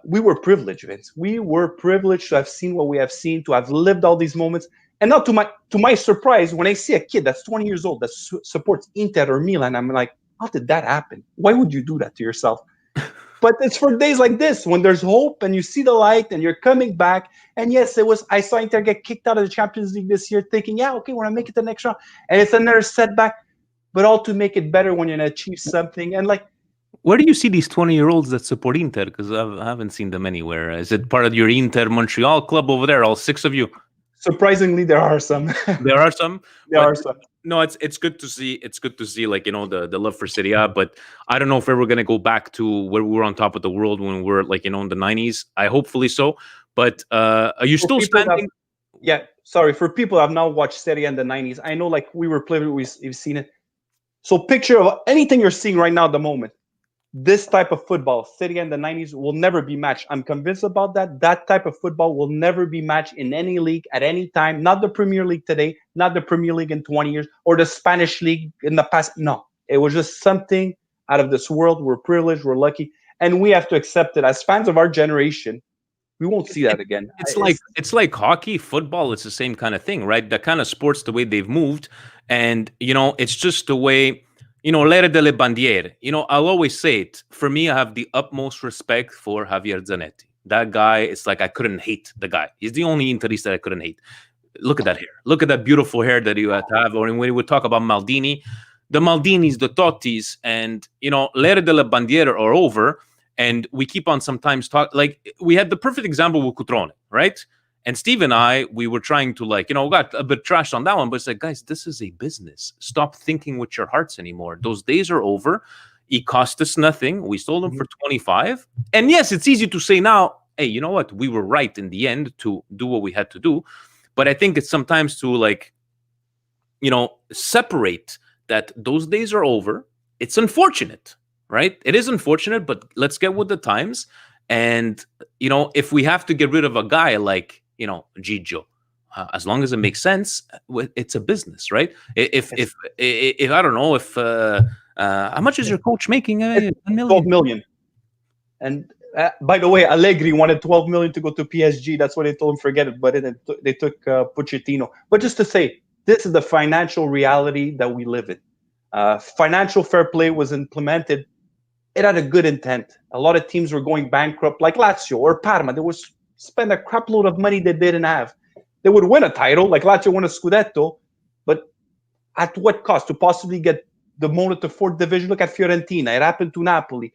We were privileged, Vince. We were privileged to have seen what we have seen, to have lived all these moments. And now, to my surprise, when I see a kid that's 20 years old that supports Inter or Milan, I'm like, how did that happen? Why would you do that to yourself? But it's for days like this when there's hope and you see the light and you're coming back. And yes, I saw Inter get kicked out of the Champions League this year, thinking, yeah, okay, we're gonna make it the next round, and it's another setback. But all to make it better when you're gonna achieve something. And like, where do you see these 20-year-olds that support Inter? Because I haven't seen them anywhere. Is it part of your Inter Montreal club over there? All 6 of you? Surprisingly, there are some. There are some. There are some. No, it's good to see. It's good to see, like, the love for Serie A. But I don't know if we're gonna go back to where we were on top of the world when we were, like, in the 90s. I hopefully so. But are you still standing? Yeah, sorry, for people who have now watched Serie A in the 90s, I know, like, we were playing, we've seen it. So picture of anything you're seeing right now at the moment. This type of football, Serie A in the 90s, will never be matched. I'm convinced about that. That type of football will never be matched in any league at any time. Not the Premier League today, not the Premier League in 20 years, or the Spanish League in the past. No, it was just something out of this world. We're privileged, we're lucky, and we have to accept it. As fans of our generation, we won't see that again. It's like hockey, football. It's the same kind of thing, right? The kind of sports, the way they've moved, and it's just the way. L'era delle bandiere. I'll always say it. For me, I have the utmost respect for Javier Zanetti. That guy, it's like I couldn't hate the guy. He's the only Interista that I couldn't hate. Look at that hair. Look at that beautiful hair that you have to have. Or when we would talk about Maldini, the Maldinis, the Tottis, and, l'era delle bandiere are over. And we keep on sometimes like, we had the perfect example with Cutrone, right? And Steve and I, we were trying to, like, got a bit trashed on that one, but it's like, guys, this is a business. Stop thinking with your hearts anymore. Those days are over. It cost us nothing. We sold them for 25. And yes, it's easy to say now, hey, you know what? We were right in the end to do what we had to do. But I think it's sometimes to, like, separate that those days are over. It's unfortunate, right? It is unfortunate, but let's get with the times. And, if we have to get rid of a guy like, Gigio, as long as it makes sense, it's a business, right? If I don't know if how much is your coach making? 12 million. And by the way, Allegri wanted 12 million to go to PSG. That's what they told him, forget it. But they took Pochettino. But just to say, this is the financial reality that we live in. Financial fair play was implemented. It had a good intent. A lot of teams were going bankrupt, like Lazio or Parma. They would spend a crap load of money they didn't have. They would win a title, like Lazio won a Scudetto, but at what cost? To possibly get demoted to 4th division. Look at Fiorentina. It happened to Napoli.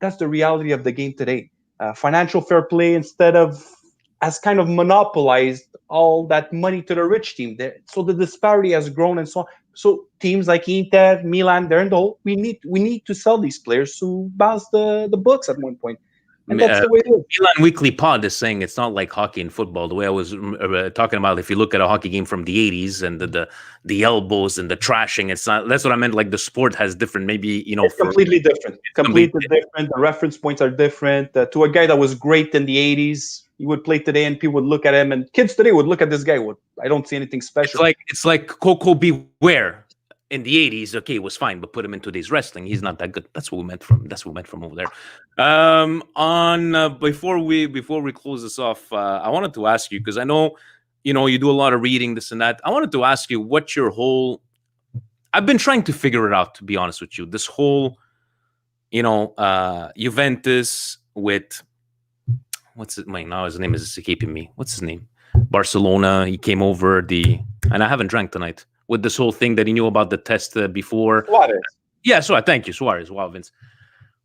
That's the reality of the game today. Financial fair play, instead of, has kind of monopolized all that money to the rich team. So the disparity has grown, and so on. So teams like Inter, Milan, they're in the hole. We need to sell these players to balance the books at one point. And that's the way it is. Milan Weekly Pod is saying it's not like hockey and football. The way I was talking about, if you look at a hockey game from the 80s and the elbows and the trashing, it's not. That's what I meant. Like, the sport has different, maybe, it's completely different. Completely different. The reference points are different. To a guy that was great in the 80s, he would play today, and people would look at him, and kids today would look at this guy. I don't see anything special. It's like Coco Beware. In the 80s, okay, it was fine, but put him in today's wrestling, he's not that good. That's what we meant from over there. Before we close this off, I wanted to ask you, because I know, you do a lot of reading, this and that. I wanted to ask you what your whole. I've been trying to figure it out, to be honest with you. This whole, Juventus with what's it? Now his name is escaping me. What's his name? Barcelona. He came over and I haven't drank tonight. With this whole thing that he knew about the test before. Suarez. Yeah, thank you, Suarez. Wow, Vince.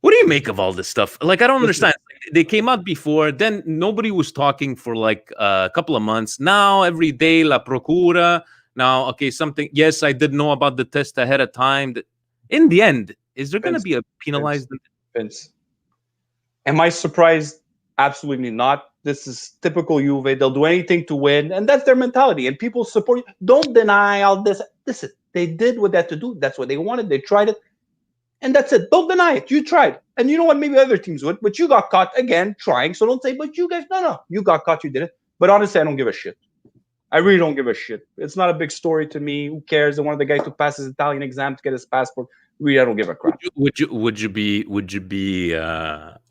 What do you make of all this stuff? Like, I don't understand. They came out before, then nobody was talking for like a couple of months. Now, every day, La Procura. Now, okay, something. Yes, I did know about the test ahead of time. In the end, is there going to be a penalized? Vince. Am I surprised? Absolutely not. This is typical Juve. They'll do anything to win, and that's their mentality. And people support you. Don't deny all this. Listen, they did what they had to do. That's what they wanted. They tried it, and that's it. Don't deny it. You tried. And you know what? Maybe other teams would, but you got caught again trying. So don't say, but you guys, no. You got caught. You did it. But honestly, I don't give a shit. I really don't give a shit. It's not a big story to me. Who cares? I wanted the guy to pass his Italian exam to get his passport. Really, I don't give a crap. Would you be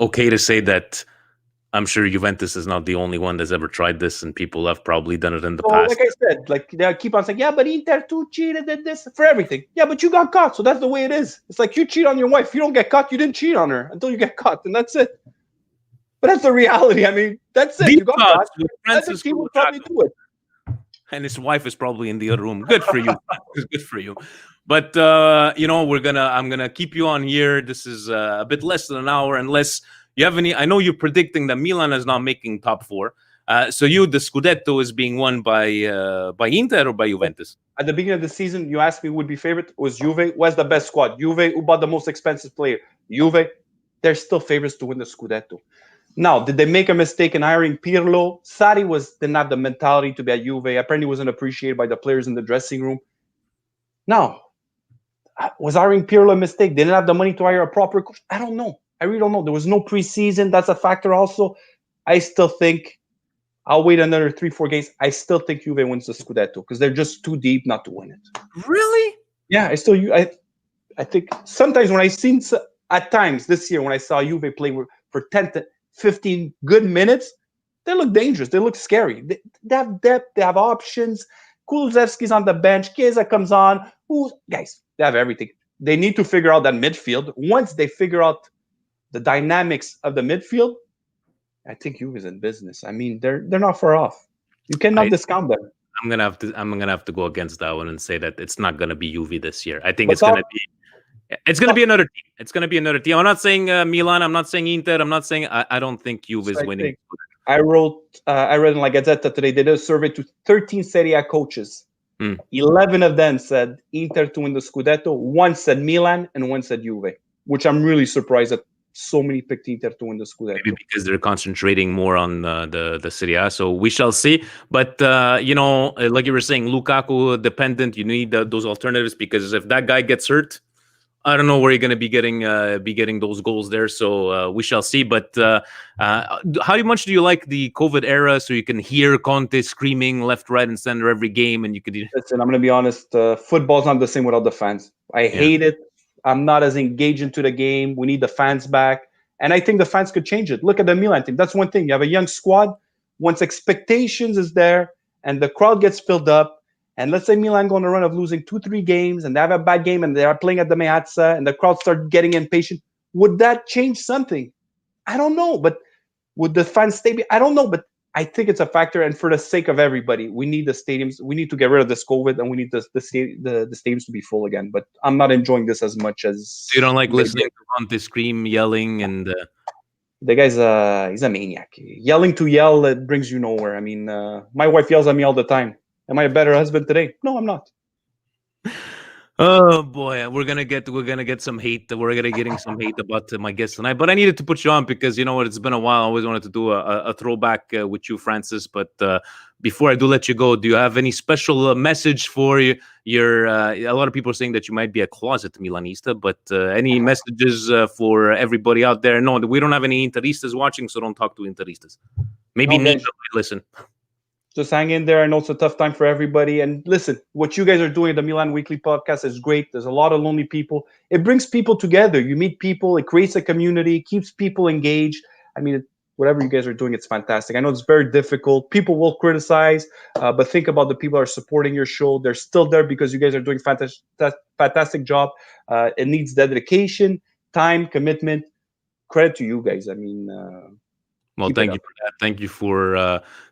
okay to say that? I'm sure Juventus is not the only one that's ever tried this, and people have probably done it in the past. Like I said, like they keep on saying, yeah, but Inter too cheated at this for everything. Yeah, but you got caught, so that's the way it is. It's like you cheat on your wife. If you don't get caught, you didn't cheat on her until you get caught, and that's it. But that's the reality. I mean, that's it. You got caught. Francis will probably do it. And his wife is probably in the other room. Good for you. Good for you. But I'm gonna keep you on here. This is a bit less than an hour, unless you have any. I know you're predicting that Milan is not making top four. So the Scudetto is being won by Inter or by Juventus? At the beginning of the season, you asked me who would be favorite. It was Juve. Who has the best squad? Juve. Who bought the most expensive player? Juve. They're still favorites to win the Scudetto. Now, did they make a mistake in hiring Pirlo? Sarri didn't have the mentality to be at Juve. Apparently, wasn't appreciated by the players in the dressing room. Now, was hiring Pirlo a mistake? They didn't have the money to hire a proper coach? I don't know. I really don't know. There was no preseason. That's a factor also. I still think I'll wait another 3-4 games. I still think Juve wins the Scudetto because they're just too deep not to win it. Really? Yeah, I think sometimes when I seen at times this year when I saw Juve play for 10 to 15 good minutes, they look dangerous. They look scary. They have depth. They have options. Kulusevski's on the bench. Chiesa comes on. Guys, they have everything. They need to figure out that midfield. Once they figure out the dynamics of the midfield, I think Juve is in business. I mean, they're not far off. You cannot discount them. I'm gonna have to go against that one and say that it's not gonna be Juve this year. I think it's gonna be another team. It's gonna be another team. I'm not saying Milan. I'm not saying Inter. I'm not saying I don't think Juve is winning. I read in La Gazzetta today. They did a survey to 13 Serie A coaches. 11 of them said Inter to win the Scudetto. One said Milan, and one said Juve. Which I'm really surprised that so many picked Inter to win the Scudetto. Maybe because they're concentrating more on the Serie A. So we shall see. But like you were saying, Lukaku dependent. You need those alternatives because if that guy gets hurt, I don't know where you're going to be getting those goals there. So we shall see. But how much do you like the COVID era? So you can hear Conte screaming left, right, and center every game, and you could. Listen, I'm going to be honest. Football's not the same without the fans. I hate it. I'm not as engaged into the game. We need the fans back. And I think the fans could change it. Look at the Milan team. That's one thing. You have a young squad. Once expectations is there and the crowd gets filled up, and let's say Milan go on a run of losing 2-3 games and they have a bad game and they are playing at the Meazza and the crowd start getting impatient, would that change something? I don't know. But would the fans stay? I don't know. But I think it's a factor, and for the sake of everybody, we need the stadiums. We need to get rid of this COVID, and we need the stadiums to be full again. But I'm not enjoying this as much as you don't like listening to Conte scream, yelling, and the guy's he's a maniac. Yelling to yell, it brings you nowhere. I mean, my wife yells at me all the time. Am I a better husband today? No, I'm not. Oh boy, we're gonna get some hate. We're gonna getting some hate about my guest tonight. But I needed to put you on because you know what? It's been a while. I always wanted to do a throwback with you, Francis. But before I do let you go, do you have any special message for your? A lot of people are saying that you might be a closet Milanista, but any messages for everybody out there? No, we don't have any Interistas watching, so don't talk to Interistas. Maybe Nina might listen. Just hang in there. I know it's a tough time for everybody. And listen, what you guys are doing at the Milan Weekly Podcast is great. There's a lot of lonely people. It brings people together. You meet people. It creates a community, keeps people engaged. I mean, whatever you guys are doing, it's fantastic. I know it's very difficult. People will criticize, but think about the people who are supporting your show. They're still there because you guys are doing fantastic job. It needs dedication, time, commitment. Credit to you guys. I mean... Well, thank you for that.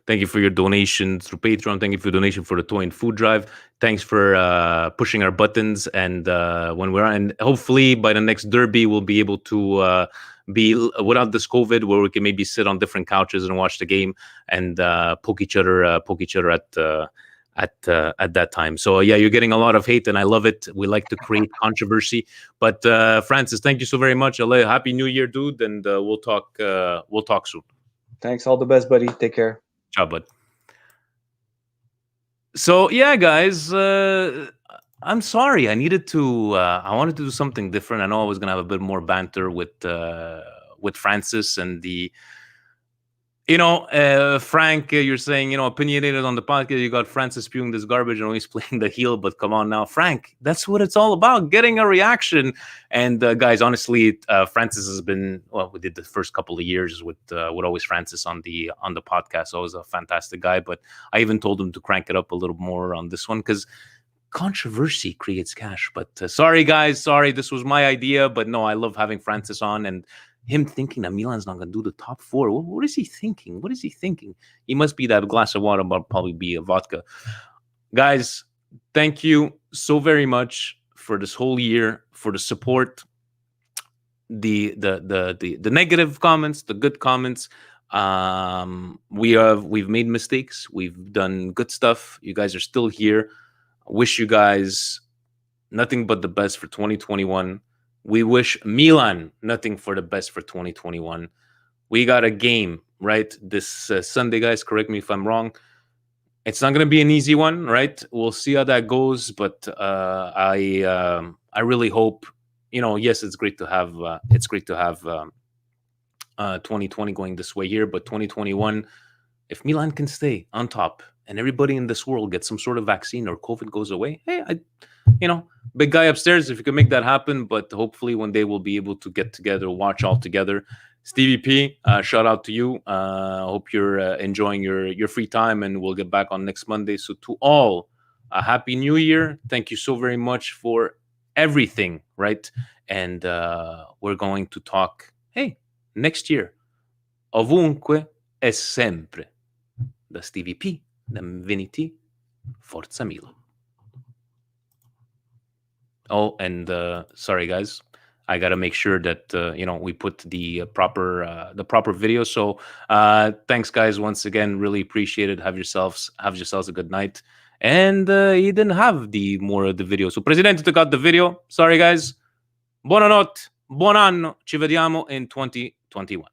Thank you for your donation through Patreon. Thank you for your donation for the toy and food drive. Thanks for pushing our buttons. And and hopefully by the next derby, we'll be able to be without this COVID, where we can maybe sit on different couches and watch the game and poke each other at that time. So yeah, you're getting a lot of hate, and I love it. We like to create controversy. But Francis, thank you so very much. Happy New Year, dude, and we'll talk soon. Thanks. All the best, buddy. Take care. Ciao, bud. So yeah, guys, I'm sorry. I wanted to do something different. I know I was gonna have a bit more banter with Francis, and Frank, you're saying, opinionated on the podcast. You got Francis spewing this garbage and always playing the heel, but come on now, Frank. That's what it's all about, getting a reaction. And guys, honestly, Francis has been, we did the first couple of years with Always Francis on the podcast. Always a fantastic guy, but I even told him to crank it up a little more on this one because controversy creates cash. But sorry, guys, this was my idea. But no, I love having Francis on and him thinking that Milan's not going to do the top four. What is he thinking? What is he thinking? He must be that glass of water, but probably be a vodka. Guys, thank you so very much for this whole year, for the support, the negative comments, the good comments. We've made mistakes. We've done good stuff. You guys are still here. I wish you guys nothing but the best for 2021. We wish Milan nothing for the best for 2021. We got a game, right? This Sunday, guys, correct me if I'm wrong. It's not going to be an easy one, right? We'll see how that goes. But I really hope, yes, it's great to have 2020 going this way here. But 2021, if Milan can stay on top and everybody in this world gets some sort of vaccine or COVID goes away, hey, big guy upstairs, if you can make that happen. But hopefully one day we'll be able to get together, watch all together. Stevie P, shout out to you. Hope you're enjoying your free time, and we'll get back on next Monday. So to all, a happy new year. Thank you so very much for everything, right? And we're going to talk, next year. Ovunque e sempre. Da Stevie P, da Vinny T, Forza Milan. Oh, and sorry, guys, I got to make sure that we put the proper video. So thanks, guys, once again. Really appreciate it. Have yourselves a good night. And he didn't have the more of the video. So Presidente took out the video. Sorry, guys. Buonanotte, buon anno. Ci vediamo in 2021.